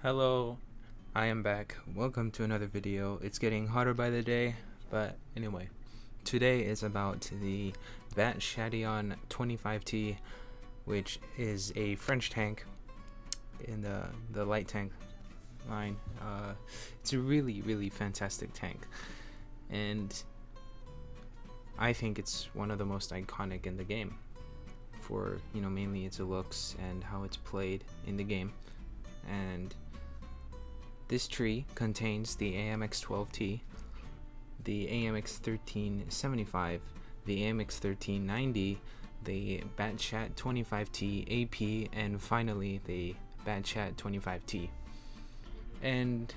Hello, I am back. Welcome to another video. It's getting hotter by the day, but anyway, today is about the Chatillon 25T, which is a French tank in the light tank line. It's a really fantastic tank, and I think it's one of the most iconic in the game for, mainly its looks and how it's played in the game. And this tree contains the AMX-12T, the AMX-1375, the AMX-1390, the Batchat 25T AP, and finally the Batchat 25T. And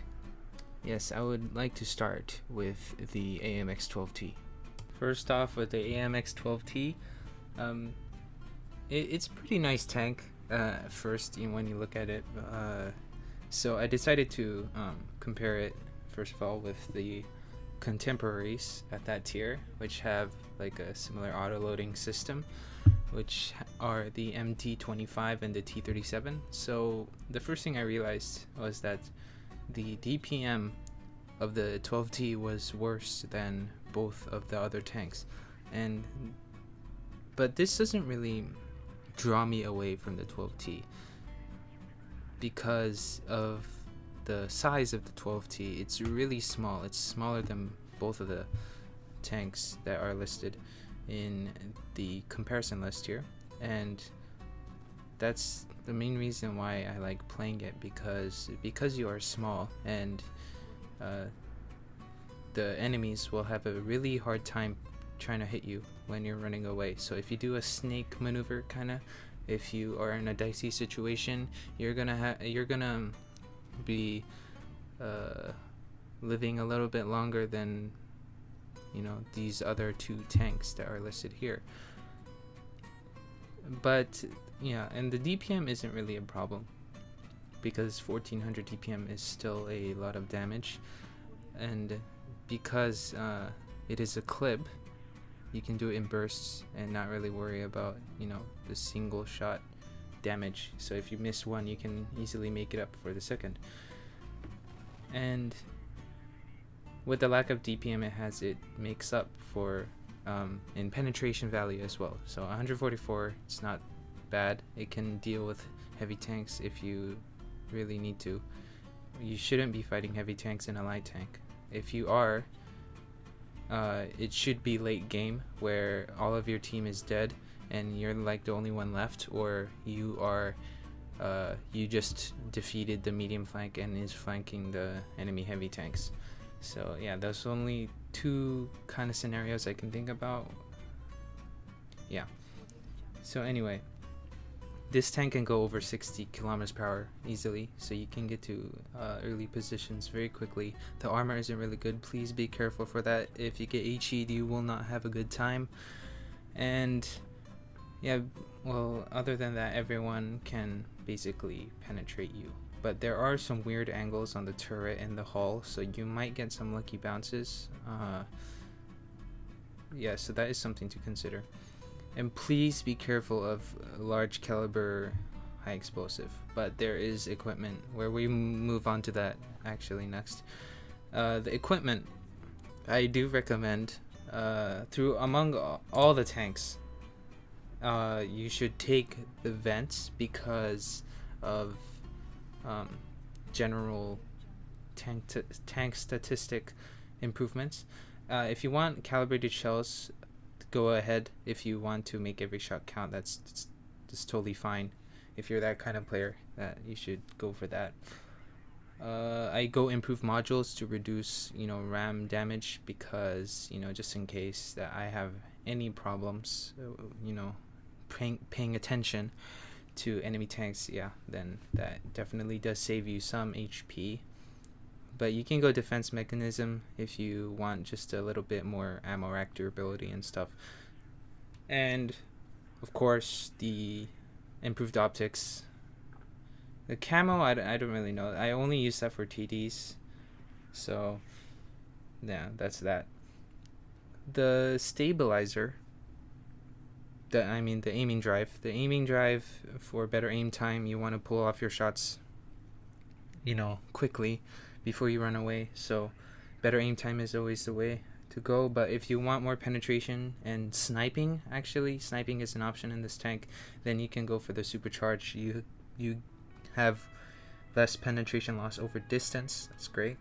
yes, I would like to start with the AMX-12T. First off, with the AMX-12T, it's a pretty nice tank first when you look at it. So I decided to compare it, first of all, with the contemporaries at that tier, which have like a similar auto-loading system, which are the MT25 and the T37. So the first thing I realized was that the DPM of the 12T was worse than both of the other tanks, but this doesn't really draw me away from the 12T because of the size of the 12T. It's really small. It's smaller than both of the tanks that are listed in the comparison list here, and that's the main reason why I like playing it, because you are small, and the enemies will have a really hard time trying to hit you when you're running away. So if you do a snake maneuver, if you are in a dicey situation, you're gonna be living a little bit longer than these other two tanks that are listed here. But yeah, and the DPM isn't really a problem, because 1400 DPM is still a lot of damage, and because it is a clip, you can do it in bursts and not really worry about the single shot damage. So if you miss one, you can easily make it up for the second. And with the lack of DPM it makes up for in penetration value as well. So 144, it's not bad. It can deal with heavy tanks if you really need to. You shouldn't be fighting heavy tanks in a light tank. If you are, it should be late game where all of your team is dead and you're like the only one left, or you are you just defeated the medium flank and is flanking the enemy heavy tanks. So yeah, there's only two kind of scenarios I can think about. Yeah, so anyway, this tank can go over 60 kilometers per hour easily, so you can get to early positions very quickly. The armor isn't really good. Please be careful for that. If you get HE'd, you will not have a good time. And yeah, well, other than that, everyone can basically penetrate you. But there are some weird angles on the turret and the hull, so you might get some lucky bounces. Yeah, so that is something to consider. And please be careful of large caliber high explosive, but there is equipment where we move on to that actually next. The equipment I do recommend among all the tanks, you should take the vents because of general tank statistic improvements. If you want calibrated shells, go ahead. If you want to make every shot count, that's totally fine. If you're that kind of player, that you should go for that. I go improve modules to reduce RAM damage, because just in case that I have any problems paying attention to enemy tanks, yeah, then that definitely does save you some HP. But you can go defense mechanism if you want just a little bit more ammo rack durability and stuff. And of course, the improved optics. The camo, I don't really know. I only use that for TDs. So yeah, that's that. The stabilizer, the aiming drive. The aiming drive, for better aim time, you want to pull off your shots quickly before you run away. So better aim time is always the way to go. But if you want more penetration and sniping, actually sniping is an option in this tank, then you can go for the supercharge. You have less penetration loss over distance. That's great.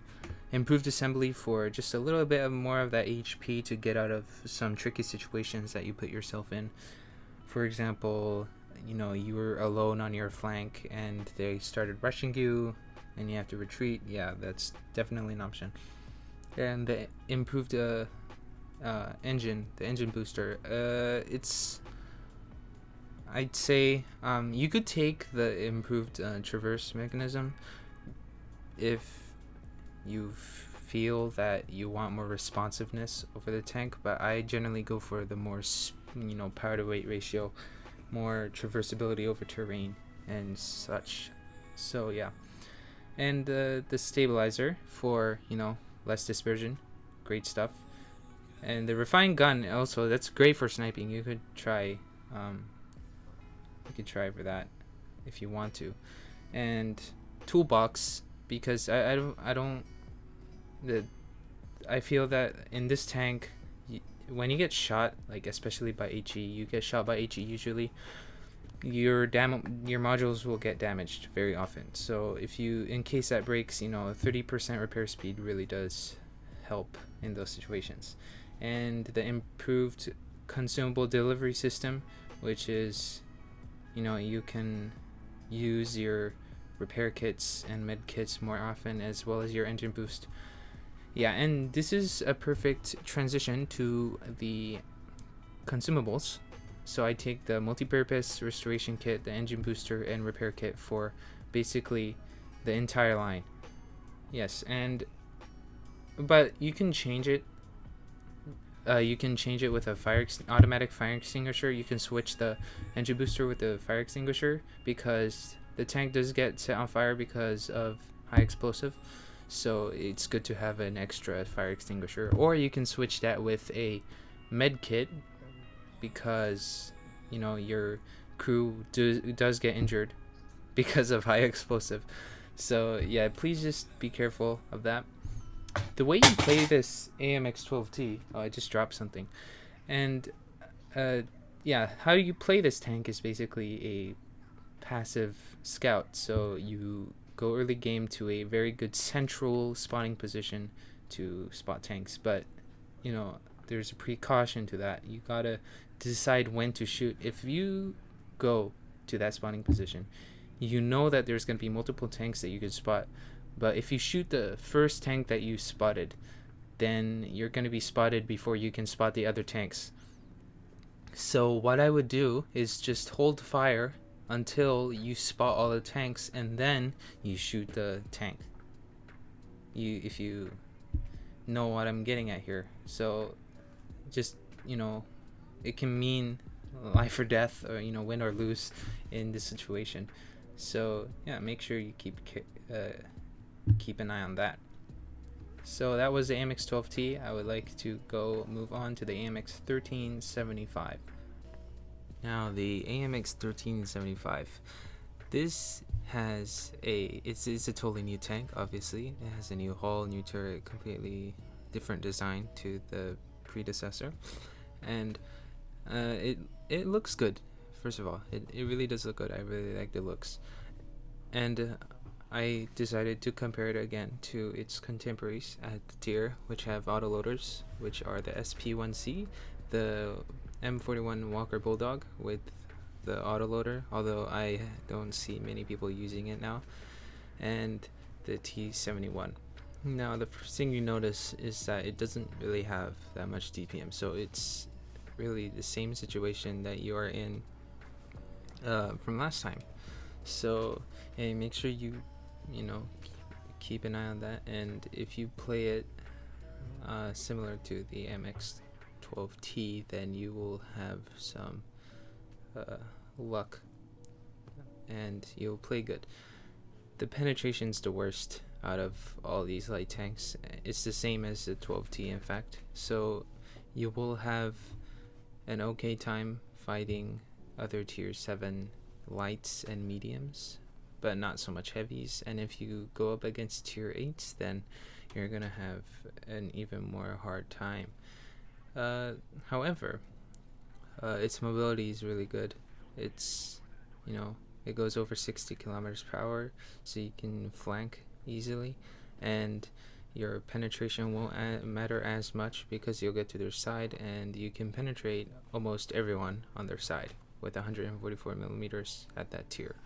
Improved assembly for just a little bit more of that HP to get out of some tricky situations that you put yourself in. For example, you were alone on your flank and they started rushing you and you have to retreat. Yeah, that's definitely an option. And the improved engine, the engine booster, I'd say you could take the improved traverse mechanism if you feel that you want more responsiveness over the tank, but I generally go for the more power to weight ratio, more traversability over terrain and such. So yeah, and the stabilizer for less dispersion, great stuff. And the refined gun also, that's great for sniping. You could try for that if you want to. And toolbox, because I feel that in this tank, when you get shot, like especially by HE, you get shot by HE usually, your modules will get damaged very often. So in case that breaks, 30% repair speed really does help in those situations. And the improved consumable delivery system, which is you can use your repair kits and med kits more often, as well as your engine boost. Yeah, and this is a perfect transition to the consumables. So I take the multi-purpose restoration kit, the engine booster, and repair kit for basically the entire line. Yes, but you can change it. You can change it with a automatic fire extinguisher. You can switch the engine booster with the fire extinguisher because the tank does get set on fire because of high explosive. So it's good to have an extra fire extinguisher. Or you can switch that with a med kit because your crew does get injured because of high explosive. So yeah, please just be careful of that. The way you play this AMX-12T, I just dropped something, and how you play this tank is basically a passive scout. So you go early game to a very good central spawning position to spot tanks, but there's a precaution to that. You gotta decide when to shoot. If you go to that spawning position, that there's gonna be multiple tanks that you can spot. But if you shoot the first tank that you spotted, then you're going to be spotted before you can spot the other tanks. So what I would do is just hold fire until you spot all the tanks, and then you shoot the tank. If you know what I'm getting at here. So just, it can mean life or death, or, win or lose in this situation. So yeah, make sure you keep an eye on that. So that was the AMX-12T. I would like to move on to the AMX-1375. Now the AMX-1375, this has it's a totally new tank. Obviously it has a new hull, new turret, completely different design to the predecessor, and it looks good. First of all, it really does look good. I really like the looks, and I decided to compare it again to its contemporaries at the tier, which have autoloaders, which are the SP1C, the M41 Walker Bulldog with the autoloader, although I don't see many people using it now, and the T71. Now the first thing you notice is that it doesn't really have that much DPM, so it's really the same situation that you are in from last time. So hey, make sure you keep an eye on that, and if you play it similar to the MX-12T, then you will have some luck and you'll play good. The penetration's the worst out of all these light tanks. It's the same as the 12T, in fact, so you will have an okay time fighting other tier 7 lights and mediums, but not so much heavies. And if you go up against tier 8s, then you're gonna have an even more hard time. However, its mobility is really good. It's, it goes over 60 kilometers per hour, so you can flank easily, and your penetration won't matter as much because you'll get to their side and you can penetrate almost everyone on their side with 144 millimeters at that tier,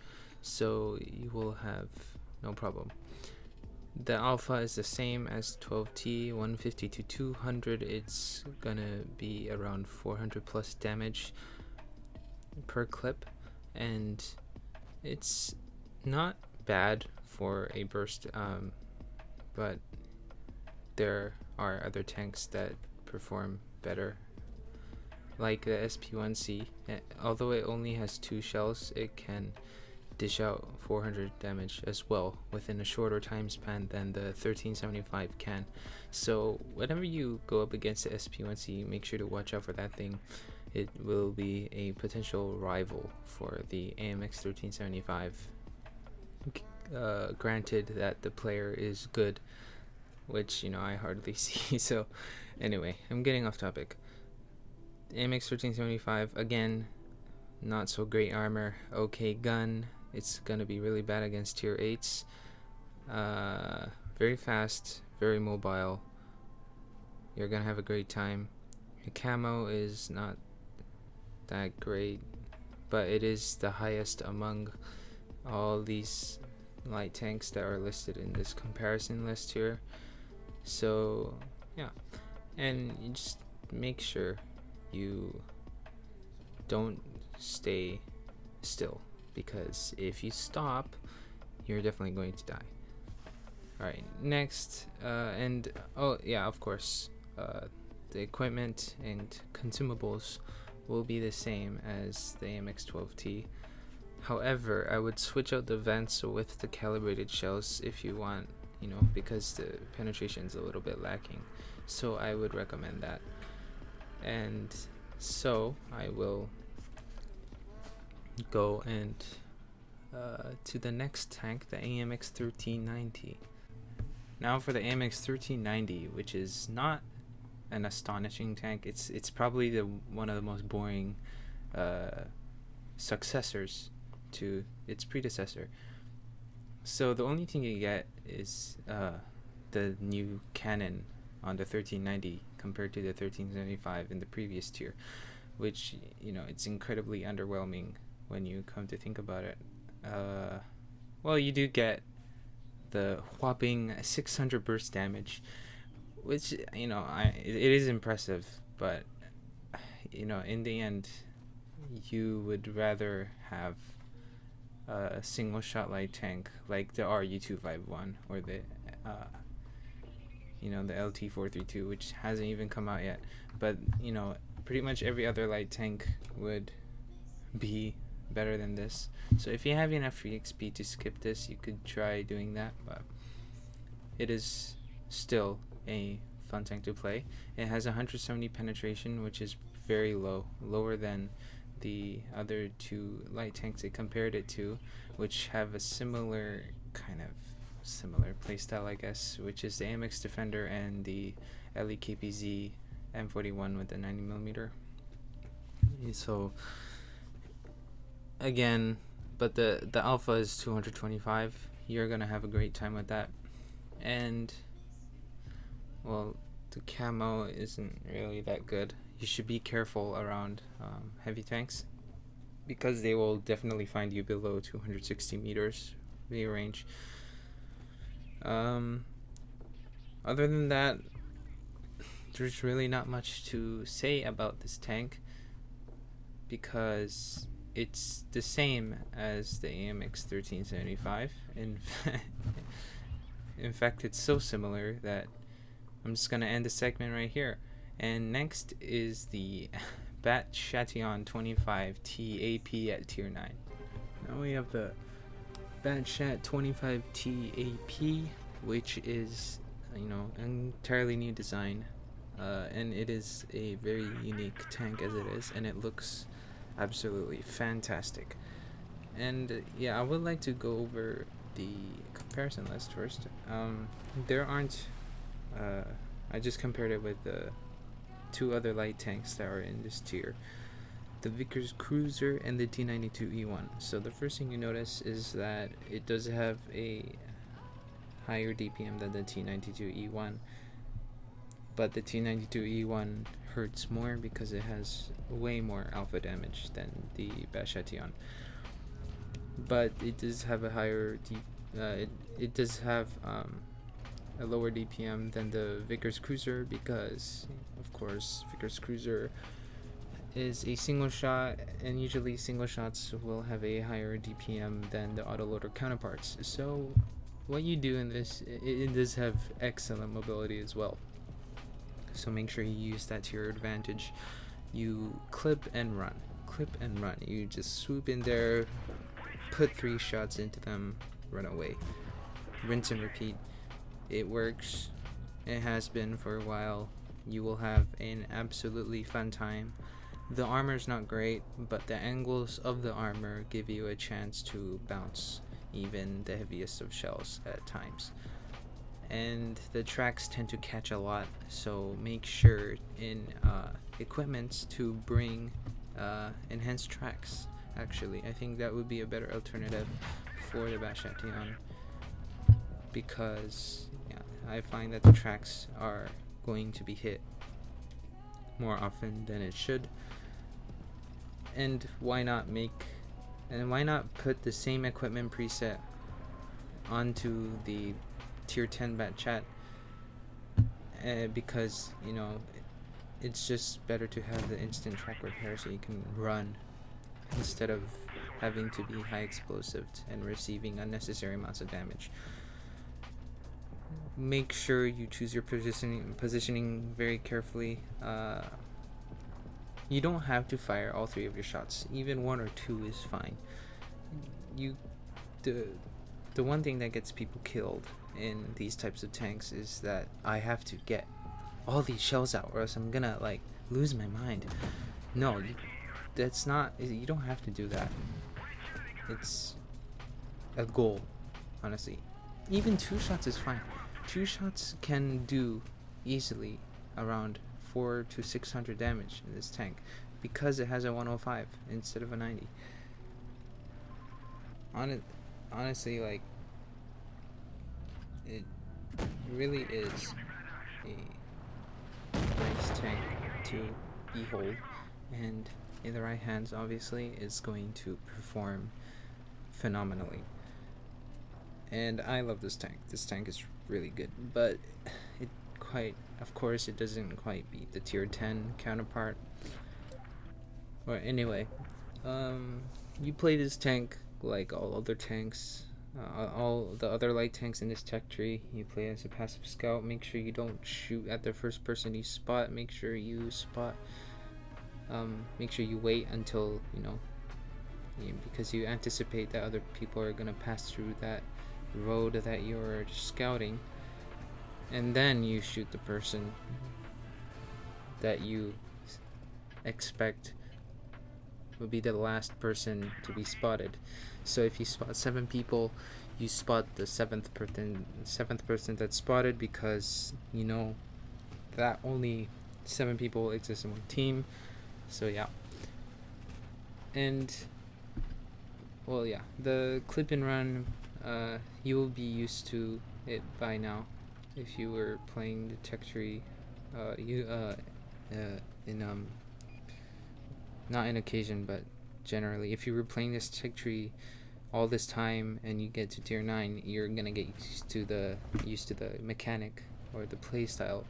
so you will have no problem. The alpha is the same as 12T, 150 to 200. It's gonna be around 400 plus damage per clip, and it's not bad for a burst, but there are other tanks that perform better, like the SP1C. Although it only has 2 shells, it can dish out 400 damage as well within a shorter time span than the 1375 can. So whenever you go up against the SP1C, make sure to watch out for that thing. It will be a potential rival for the AMX 1375. Granted that the player is good, which I hardly see. So anyway, I'm getting off topic. AMX 1375, again, not so great armor, okay gun. It's gonna be really bad against tier 8s. Very fast, very mobile. You're gonna have a great time. The camo is not that great, but it is the highest among all these light tanks that are listed in this comparison list here. So yeah, and you just make sure you don't stay still, because if you stop, you're definitely going to die. Alright, next, and oh yeah, of course, the equipment and consumables will be the same as the AMX 12T. However, I would switch out the vents with the calibrated shells if you want, because the penetration is a little bit lacking. So I would recommend that. And so I will go and to the next tank, the AMX 1390. Now for the AMX 1390, which is not an astonishing tank. It's probably one of the most boring successors to its predecessor. So the only thing you get is the new cannon on the 1390 compared to the 1375 in the previous tier, which it's incredibly underwhelming when you come to think about it. Well, you do get the whopping 600 burst damage, which it is impressive, but in the end you would rather have a single shot light tank like the RU251 or the the LT432, which hasn't even come out yet, but pretty much every other light tank would be better than this. So if you have enough free XP to skip this, you could try doing that, but it is still a fun tank to play. It has 170 penetration, which is very low, lower than the other 2 light tanks it compared it to, which have a similar playstyle, I guess, which is the AMX Defender and the LEKPZ M41 with the 90mm. So again, but the alpha is 225. You're gonna have a great time with that. And well, the camo isn't really that good. You should be careful around heavy tanks, because they will definitely find you below 260 meters via range. Other than that, there's really not much to say about this tank, because it's the same as the AMX 1375. In fact, it's so similar that I'm just gonna end the segment right here. And next is the Chatillon 25T AP at tier 9. Now we have the Chat 25T AP, which is entirely new design, and it is a very unique tank as it is, and it looks absolutely fantastic. And yeah, I would like to go over the comparison list first. There aren't. I just compared it with the two other light tanks that are in this tier, the Vickers Cruiser and the T92E1. So the first thing you notice is that it does have a higher DPM than the T92E1, but the T92E1 hurts more because it has way more alpha damage than the Chatillon. But it does have a higher it does have a lower DPM than the Vickers Cruiser because, of course, Vickers Cruiser is a single shot, and usually single shots will have a higher DPM than the autoloader counterparts. So what you do in this, it does have excellent mobility as well. So make sure you use that to your advantage. You clip and run. Clip and run. You just swoop in there, put 3 shots into them, run away. Rinse and repeat. It works. It has been for a while. You will have an absolutely fun time. The armor's not great, but the angles of the armor give you a chance to bounce even the heaviest of shells at times. And the tracks tend to catch a lot, so make sure in equipment to bring enhanced tracks. Actually, I think that would be a better alternative for the Chatillon, because I find that the tracks are going to be hit more often than it should. And why not put the same equipment preset onto the tier 10 bat chat, because it's just better to have the instant track repair so you can run instead of having to be high explosive and receiving unnecessary amounts of damage. Make sure you choose your positioning very carefully. You don't have to fire all 3 of your shots. Even 1 or 2 is fine. The one thing that gets people killed in these types of tanks is that I have to get all these shells out or else I'm gonna lose my mind. No, that's not. You don't have to do that. It's a goal, honestly. Even 2 shots is fine. 2 shots can do easily around 400 to 600 damage in this tank because it has a 105 instead of a 90. Honestly, it really is a nice tank to behold, and in the right hands, obviously, it's going to perform phenomenally. And I love this tank. This tank is really good, but of course, it doesn't quite beat the tier 10 counterpart. Or anyway, you play this tank like all other tanks, all the other light tanks in this tech tree. You play as a passive scout. Make sure you don't shoot at the first person you spot. Make sure you wait until because you anticipate that other people are gonna pass through that road that you're scouting, and then you shoot the person that you expect will be the last person to be spotted. So if you spot 7 people, you spot the seventh person that's spotted, because that only 7 people exist in one team. So yeah. And the clip and run, you will be used to it by now if you were playing the tech tree not in occasion, but generally, if you were playing this tech tree all this time and you get to tier 9, you're gonna get used to the mechanic or the play style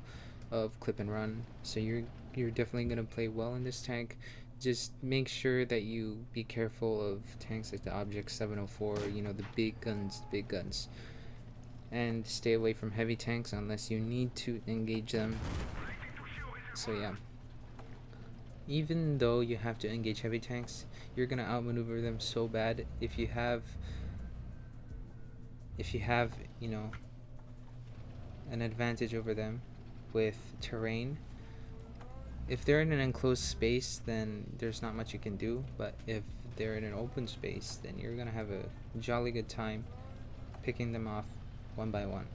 of clip and run. So you're definitely gonna play well in this tank. Just make sure that you be careful of tanks like the Object 704, the big guns, and stay away from heavy tanks unless you need to engage them. So yeah, even though you have to engage heavy tanks, you're gonna outmaneuver them so bad if you have an advantage over them with terrain. If they're in an enclosed space, then there's not much you can do. But if they're in an open space, then you're gonna have a jolly good time picking them off one by one.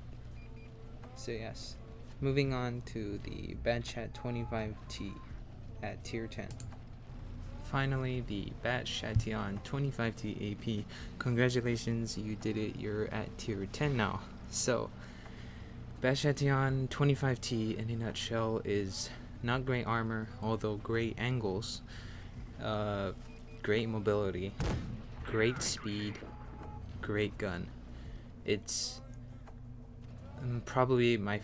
So yes, moving on to the Bad Chat 25T at tier 10. Finally, the Bat Chatillon 25T AP. Congratulations, you did it. You're at tier 10 now. So, Bat Chatillon 25T in a nutshell is not great armor, although great angles, great mobility, great speed, great gun. It's probably my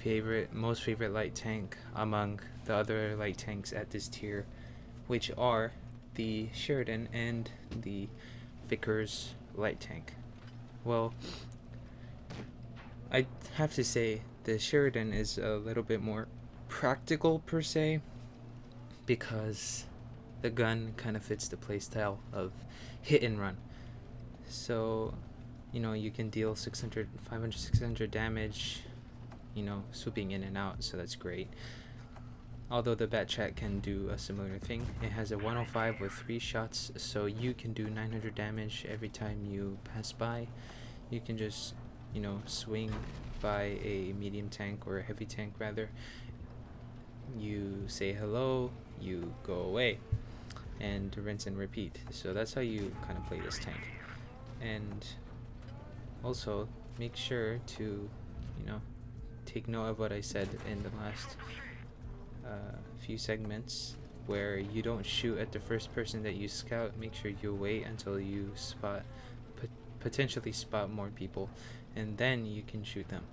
most favorite light tank among the other light tanks at this tier, which are the Sheridan and the Vickers light tank. Well, I have to say the Sheridan is a little bit more practical per se, because the gun kind of fits the playstyle of hit and run. So, you can deal 600, 500, 600 damage, swooping in and out, so that's great. Although the Bat Chat can do a similar thing. It has a 105 with 3 shots, so you can do 900 damage every time you pass by. You can just, swing by a medium tank, or a heavy tank rather. You say hello, you go away, and rinse and repeat. So that's how you kind of play this tank. And also, make sure to, take note of what I said in the last few segments, where you don't shoot at the first person that you scout. Make sure you wait until you potentially spot more people, and then you can shoot them.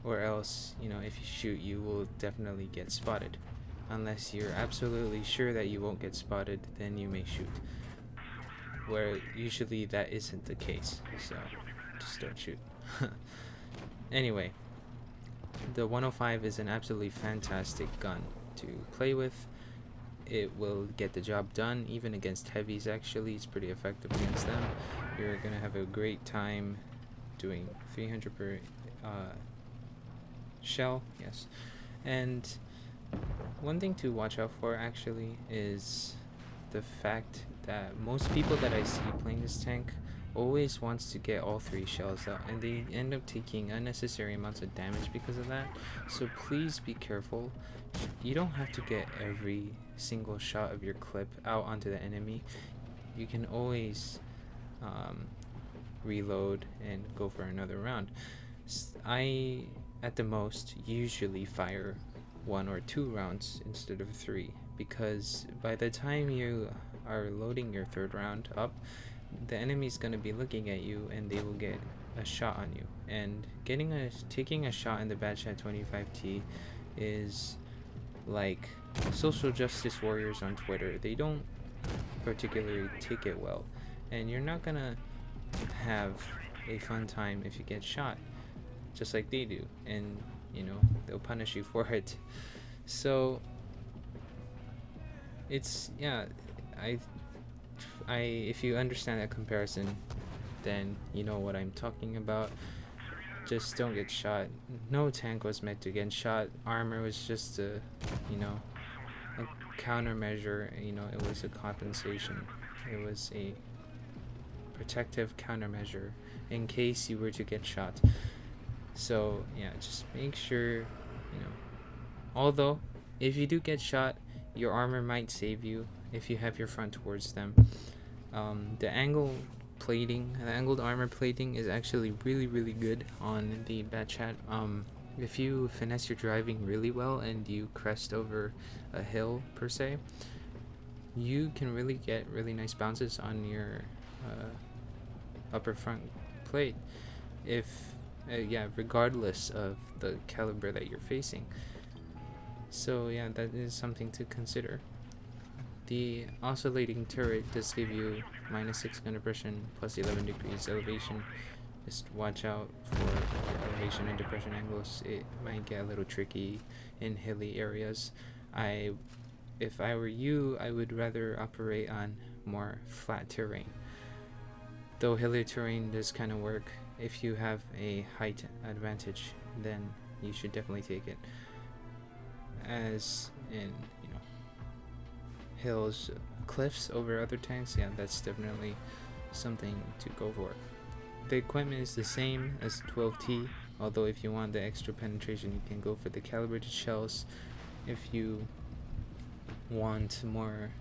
Or else, if you shoot, you will definitely get spotted. Unless you're absolutely sure that you won't get spotted, then you may shoot. Where usually that isn't the case, so just don't shoot. Anyway, the 105 is an absolutely fantastic gun to play with. It will get the job done, even against heavies. Actually, it's pretty effective against them. You're gonna have a great time doing 300 per shell, yes. And one thing to watch out for actually is the fact that most people that I see playing this tank always wants to get all 3 shells out, and they end up taking unnecessary amounts of damage because of that. So please be careful. You don't have to get every single shot of your clip out onto the enemy. You can always reload and go for another round. I, at the most, usually fire 1 or 2 rounds instead of 3, because by the time you are loading your 3rd round up, the enemy's going to be looking at you, and they will get a shot on you. And taking a shot in the Bad Chat 25T is like social justice warriors on Twitter. They don't particularly take it well, and you're not gonna have a fun time if you get shot, just like they do, and they'll punish you for it. So it's, if you understand that comparison, then you know what I'm talking about. Just don't get shot. No tank was meant to get shot. Armor was just a countermeasure. It was a compensation. It was a protective countermeasure in case you were to get shot. So yeah, just make sure, although if you do get shot, your armor might save you if you have your front towards them. The angled armor plating is actually really, really good on the Bat Chat. If you finesse your driving really well and you crest over a hill per se, you can really get really nice bounces on your upper front plate, regardless of the caliber that you're facing. So yeah, that is something to consider. The oscillating turret does give you -6 gun depression plus 11 degrees elevation. Just watch out for your elevation and depression angles. It might get a little tricky in hilly areas. If I were you, I would rather operate on more flat terrain. Though hilly terrain does kind of work. If you have a height advantage, then you should definitely take it. As in, hills, cliffs over other tanks, yeah, that's definitely something to go for. The equipment is the same as 12T, although if you want the extra penetration, you can go for the calibrated shells. If you want more,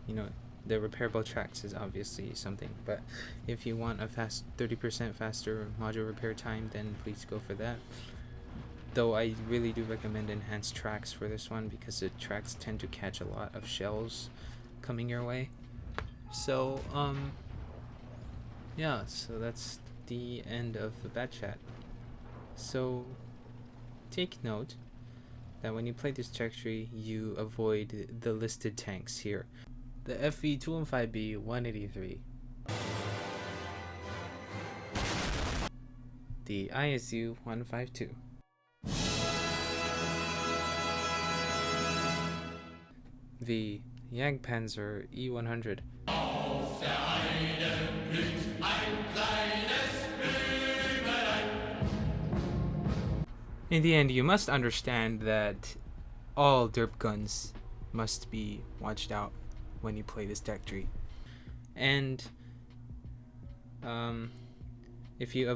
you know, the repairable tracks is obviously something, but if you want a 30% faster module repair time, then please go for that. Though I really do recommend enhanced tracks for this one, because the tracks tend to catch a lot of shells coming your way. So yeah, so that's the end of the bat chat. So take note that when you play this tech tree, you avoid the listed tanks here: the FV215B 183, the ISU 152, the Jagdpanzer E100, in the end, you must understand that all derp guns must be watched out when you play this tech tree. And if you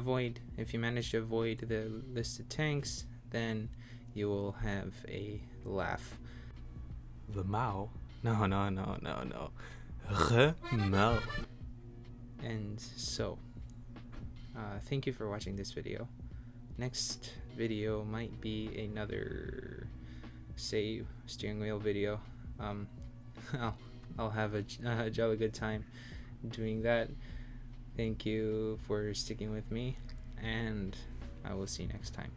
manage to avoid the listed tanks, then you will have a laugh. The Mao? No. No. And so, thank you for watching this video. Next video might be another, say, steering wheel video. I'll have a jolly good time doing that. Thank you for sticking with me, and I will see you next time.